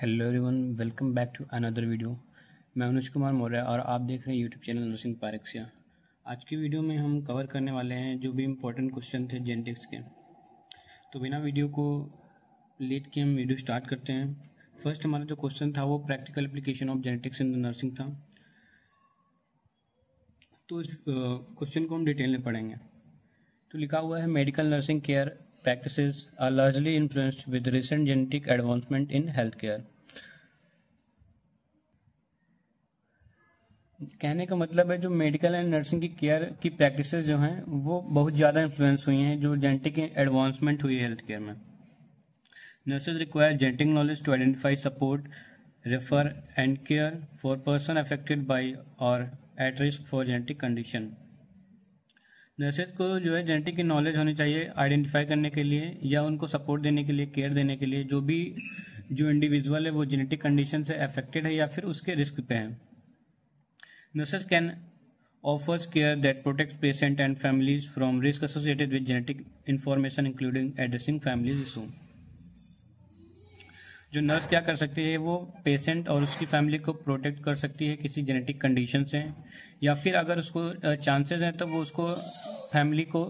Hello everyone, welcome back to another video. मैं अनुज कुमार मौर्य और आप देख रहे हैं यूट्यूब चैनल नर्सिंग पारेक्सिया। आज की वीडियो में हम कवर करने वाले हैं जो भी इम्पोर्टेंट क्वेश्चन थे जेनेटिक्स के। तो बिना वीडियो को लेट के हम वीडियो स्टार्ट करते हैं। फर्स्ट हमारा जो क्वेश्चन था वो practical application of genetics in the nursing था। तो इस क्वेश्चन को हम डिटेल में पढ़ेंगे। तो लिखा हुआ है medical nursing care practices are largely influenced with recent genetic advancement in health care. कहने का मतलब है जो मेडिकल एंड नर्सिंग की केयर की प्रैक्टिसेस जो हैं वो बहुत ज़्यादा इन्फ्लुएंस हुई हैं जो जेनेटिक एडवांसमेंट हुई है हेल्थ केयर में। Nurses require genetic knowledge to identify, support, refer and care for person affected by or at risk for genetic condition. Nurses को जो है जेनेटिक की नॉलेज होनी चाहिए आइडेंटिफाई करने के लिए या उनको सपोर्ट देने के लिए, केयर देने के लिए जो इंडिविजुअल है वो जेनेटिक कंडीशन से अफेक्टेड है या फिर उसके रिस्क पे है। Nurses can offers care that protects patient and families from risk associated with genetic information, including addressing families issue. जो नर्स क्या कर सकती है वो पेशेंट और उसकी फैमिली को प्रोटेक्ट कर सकती है किसी जेनेटिक कंडीशन से, या फिर अगर उसको चांसेस हैं तो वो उसको फैमिली को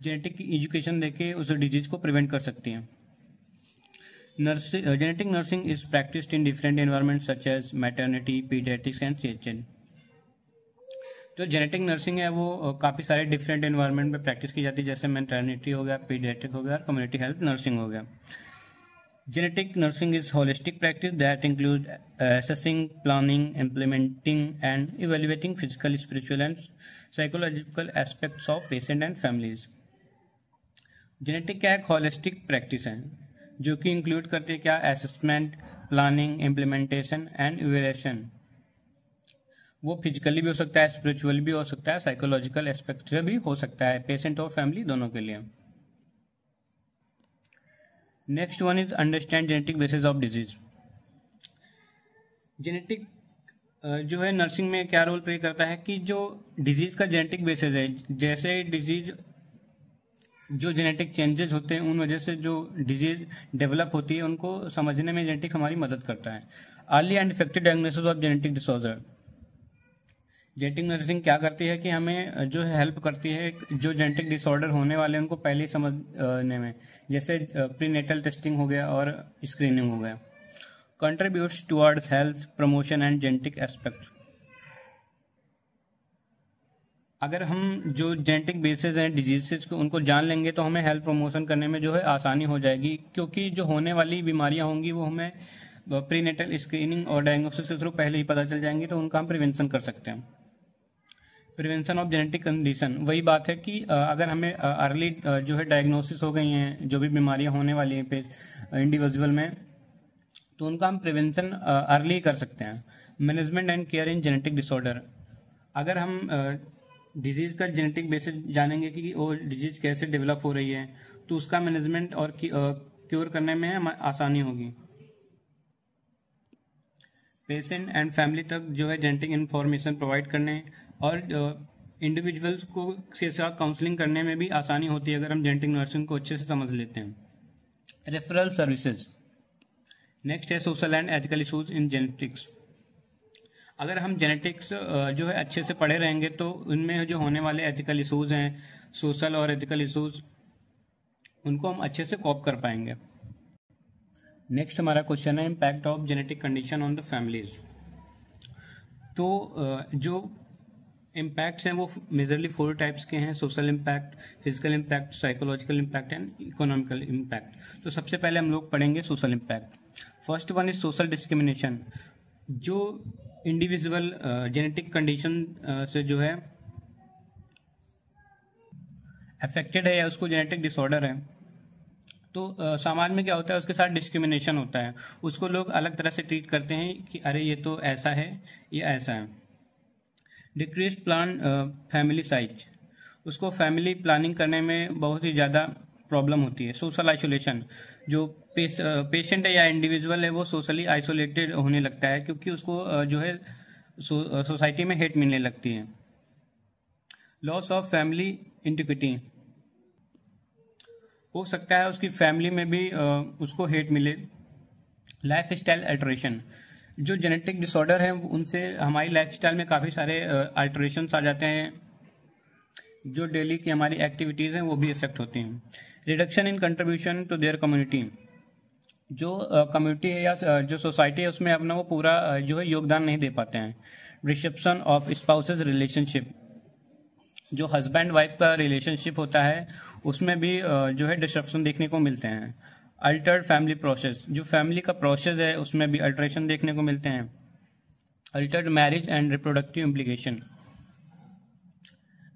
जेनेटिक एजुकेशन देके उस डिजीज को प्रिवेंट कर सकती है। Genetic nursing is practiced in different environments such as maternity, pediatrics and CHN. जो जेनेटिक नर्सिंग है वो काफ़ी सारे डिफरेंट एनवायरनमेंट में प्रैक्टिस की जाती है, जैसे मैटरनिटी हो गया, पीडियाट्रिक हो गया, कम्युनिटी हेल्थ नर्सिंग हो गया। Genetic nursing is holistic practice that include assessing, planning, implementing and evaluating physical, spiritual and psychological aspects of patient and families. Genetic क्या एक होलिस्टिक प्रैक्टिस है जो कि इंक्लूड करती है क्या, assessment, planning, implementation and evaluation. वो फिजिकली भी हो सकता है, स्पिरिचुअल भी हो सकता है, साइकोलॉजिकल एस्पेक्ट से भी हो सकता है, पेशेंट और फैमिली दोनों के लिए। Next one is understand genetic basis of disease. Genetic जो है नर्सिंग में क्या रोल प्ले करता है कि जो डिजीज का जेनेटिक बेसिस है, जैसे डिजीज जो जेनेटिक चेंजेस होते हैं उन वजह से जो डिजीज डेवलप होती है उनको समझने में जेनेटिक हमारी मदद करता है। Early and effective diagnosis of genetic disorder. Genetic nursing क्या करती है कि हमें जो है हेल्प करती है जो जेनेटिक डिसऑर्डर होने वाले हैं उनको पहले ही समझने में, जैसे प्रीनेटल टेस्टिंग हो गया और स्क्रीनिंग हो गया। Contributes towards health promotion and genetic aspect. अगर हम जो जेनेटिक बेसिस हैं डिजीजेस को उनको जान लेंगे तो हमें हेल्थ प्रमोशन करने में जो है आसानी हो जाएगी, क्योंकि जो होने वाली बीमारियां होंगी वो हमें प्रीनेटल स्क्रीनिंग और डायग्नोसिस के थ्रू पहले ही पता चल जाएंगी, तो उनका हम प्रिवेंशन कर सकते हैं। प्रिवेंशन ऑफ जेनेटिक कंडीशन, वही बात है कि अगर हमें अर्ली जो है डायग्नोसिस हो गई हैं जो भी बीमारियां होने वाली हैं इंडिविजुअल में, तो उनका हम प्रिवेंशन अर्ली कर सकते हैं। Management and care in genetic disorder. अगर हम डिजीज का जेनेटिक बेसिस जानेंगे कि वो डिजीज कैसे डेवलप हो रही है तो उसका मैनेजमेंट और क्योर करने में आसानी होगी। पेशेंट एंड फैमिली तक जो है जेनेटिक इंफॉर्मेशन प्रोवाइड करने और इंडिविजुअल्स को के साथ काउंसलिंग करने में भी आसानी होती है अगर हम जेनेटिक नर्सिंग को अच्छे से समझ लेते हैं। Referral services. नेक्स्ट है social and ethical issues in genetics. अगर हम जेनेटिक्स जो है अच्छे से पढ़े रहेंगे तो उनमें जो होने वाले एथिकल इशूज हैं, सोशल और एथिकल इशूज, उनको हम अच्छे से कॉप कर पाएंगे। नेक्स्ट हमारा क्वेश्चन है impact of genetic condition on the families. तो जो इम्पैक्ट्स हैं वो मेजरली 4 टाइप्स के हैं: social impact, physical impact, psychological impact and economical impact. तो सबसे पहले हम लोग पढ़ेंगे social impact. First one is social discrimination. जो इंडिविजुअल जेनेटिक कंडीशन से जो है अफेक्टेड है या उसको जेनेटिक डिसऑर्डर है, तो समाज में क्या होता है उसके साथ डिस्क्रिमिनेशन होता है, उसको लोग अलग तरह से ट्रीट करते हैं कि अरे ये तो ऐसा है, ये ऐसा है। Decrease plan family size. उसको फैमिली प्लानिंग करने में बहुत ही ज़्यादा प्रॉब्लम होती है। Social isolation. जो पेशेंट है या इंडिविजुअल है वो सोशली आइसोलेटेड होने लगता है क्योंकि उसको जो है सोसाइटी में हेट मिलने लगती है। Loss of family integrity. हो सकता है उसकी फैमिली में भी उसको हेट मिले, लाइफ स्टाइल अल्टरेशन, जो जेनेटिक डिसऑर्डर है उनसे हमारी लाइफ स्टाइल में काफ़ी सारे अल्टरेशंस आ जाते हैं, जो डेली की हमारी एक्टिविटीज़ हैं वो भी इफेक्ट होती हैं। Reduction in contribution to their community, जो कम्युनिटी है या जो सोसाइटी है उसमें अपना वो पूरा जो है योगदान नहीं दे पाते हैं। डिसरप्शन ऑफ स्पाउसेस रिलेशनशिप, जो हस्बैंड वाइफ का रिलेशनशिप होता है उसमें भी जो है डिसरप्शन देखने को मिलते हैं। अल्टर्ड फैमिली प्रोसेस, जो फैमिली का प्रोसेस है उसमें भी अल्टरेशन देखने को मिलते हैं। Altered marriage and reproductive implication,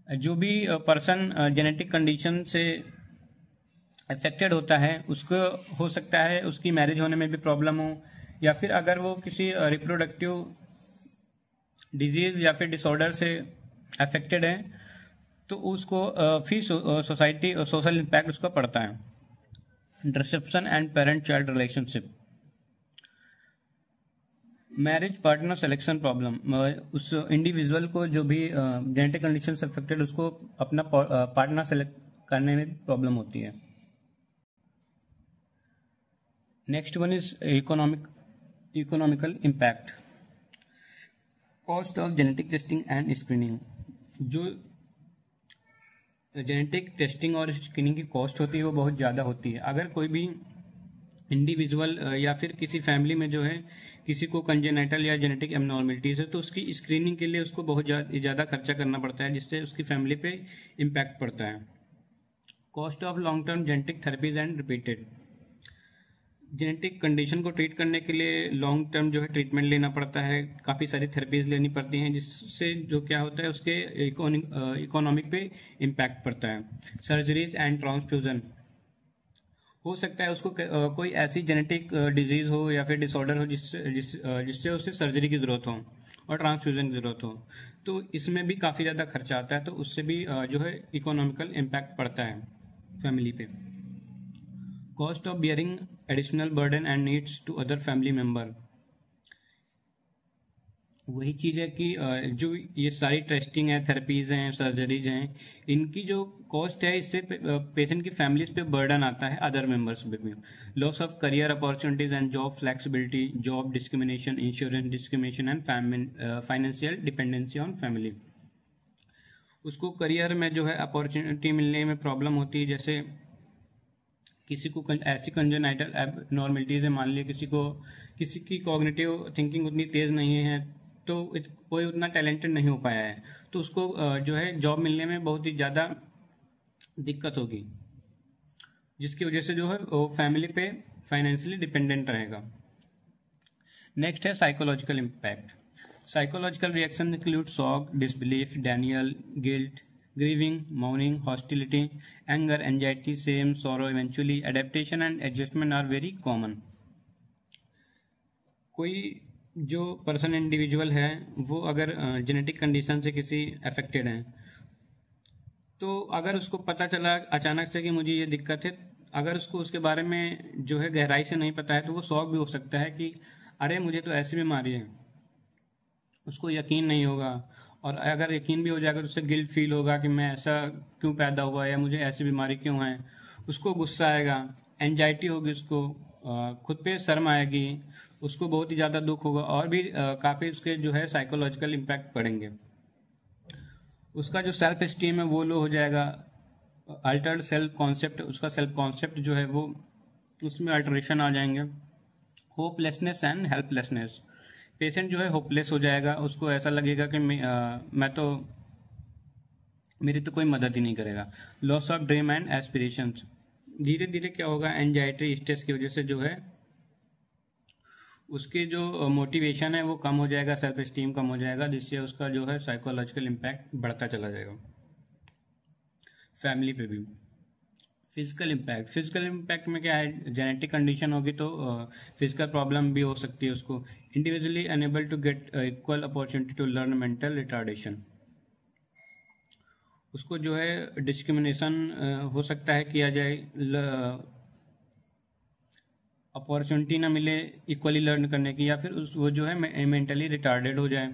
जो भी पर्सन जेनेटिक कंडीशन से अफेक्टेड होता है उसको हो सकता है उसकी मैरिज होने में भी प्रॉब्लम हो, या फिर अगर वो किसी रिप्रोडक्टिव डिजीज या फिर डिसऑर्डर से अफेक्टेड है तो उसको फिर सोसाइटी सोशल इम्पैक्ट उसका पड़ता है। Disruption and parent child relationship, marriage partner selection problem, उस इंडिविजुअल को जो भी जेनेटिक कंडीशन से अफेक्टेड उसको अपना पार्टनर सेलेक्ट करने में प्रॉब्लम होती है। Next one is economical impact, cost of genetic testing and screening, जो जेनेटिक टेस्टिंग और स्क्रीनिंग की कॉस्ट होती है वो बहुत ज़्यादा होती है। अगर कोई भी इंडिविजुअल या फिर किसी फैमिली में जो है किसी को कंजेनाइटल या जेनेटिक एबनॉर्मलिटीज है तो उसकी स्क्रीनिंग के लिए उसको बहुत ज़्यादा खर्चा करना पड़ता है, जिससे उसकी फैमिली पे इम्पैक्ट पड़ता है। Cost of long term genetic therapies and repeated, genetic condition को ट्रीट करने के लिए लॉन्ग टर्म जो है ट्रीटमेंट लेना पड़ता है, काफ़ी सारी थेरेपीज लेनी पड़ती हैं, जिससे जो क्या होता है उसके इकोनॉमिक पे इम्पैक्ट पड़ता है। सर्जरीज एंड ट्रांसफ्यूजन, हो सकता है उसको कोई ऐसी जेनेटिक डिजीज हो या फिर डिसऑर्डर हो जिससे उसे सर्जरी की जरूरत हो और ट्रांसफ्यूजन की जरूरत हो, तो इसमें भी काफ़ी ज़्यादा खर्चा आता है, तो उससे भी जो है इकोनॉमिकल इम्पैक्ट पड़ता है फैमिली पे। Cost of bearing additional burden and needs to other family member, वही चीज़ है कि जो ये सारी टेस्टिंग है, थेरेपीज हैं, सर्जरीज हैं, इनकी जो कॉस्ट है इससे पेशेंट की फैमिलीज पे बर्डन आता है अदर मेंबर्स पे भी। Loss of career opportunities and job flexibility, job discrimination, insurance discrimination and financial dependency on family, उसको करियर में जो है अपॉर्चुनिटी मिलने में प्रॉब्लम होती है। जैसे किसी को ऐसी कंजेनाइटल एबनॉर्मलिटीज है, मान लिया किसी की कॉग्निटिव थिंकिंग उतनी तेज नहीं है तो कोई उतना टैलेंटेड नहीं हो पाया है, तो उसको जो है जॉब मिलने में बहुत ही ज़्यादा दिक्कत होगी, जिसकी वजह से जो है वो फैमिली पे फाइनेंशियली डिपेंडेंट रहेगा। नेक्स्ट है psychological impact. Psychological reaction include shock, disbelief, Daniel, guilt, grieving, mourning, hostility, anger, anxiety, shame, sorrow, eventually adaptation and adjustment are very common। कोई जो पर्सन इंडिविजुअल है वो अगर जेनेटिक कंडीशन से किसी अफेक्टेड है तो अगर उसको पता चला अचानक से कि मुझे ये दिक्कत है, अगर उसको उसके बारे में जो है गहराई से नहीं पता है तो वो शॉक भी हो सकता है कि अरे मुझे तो ऐसी बीमारी है, उसको यकीन नहीं होगा। और अगर यकीन भी हो जाएगा तो उससे गिल्ट फील होगा कि मैं ऐसा क्यों पैदा हुआ या मुझे ऐसी बीमारी क्यों है, उसको गुस्सा आएगा, एंजाइटी होगी, उसको खुद पे शर्म आएगी, उसको बहुत ही ज़्यादा दुख होगा और भी काफ़ी उसके जो है साइकोलॉजिकल इम्पैक्ट पड़ेंगे। उसका जो सेल्फ एस्टीम है वो लो हो जाएगा, अल्टर्ड सेल्फ कॉन्सेप्ट, उसका सेल्फ कॉन्सेप्ट जो है वो उसमें अल्टरेशन आ जाएंगे। होपलेसनेस एंड हेल्पलेसनेस, पेशेंट जो है होपलेस हो जाएगा, उसको ऐसा लगेगा कि मैं तो मेरी तो कोई मदद ही नहीं करेगा। Loss of dream and aspirations, धीरे धीरे क्या होगा एंजाइटी स्ट्रेस की वजह से जो है उसकी जो मोटिवेशन है वो कम हो जाएगा, सेल्फ एस्टीम कम हो जाएगा, जिससे उसका जो है साइकोलॉजिकल इम्पैक्ट बढ़ता चला जाएगा। फैमिली पे भी फिजिकल इम्पैक्ट में क्या है, जेनेटिक कंडीशन होगी तो फिजिकल प्रॉब्लम भी हो सकती है उसको। Individually unable to get equal opportunity to learn, mental retardation, उसको जो है डिस्क्रिमिनेशन हो सकता है किया जाए, अपॉर्चुनिटी ना मिले इक्वली लर्न करने की, या फिर वो जो है मेंटली रिटार्डेड हो जाए।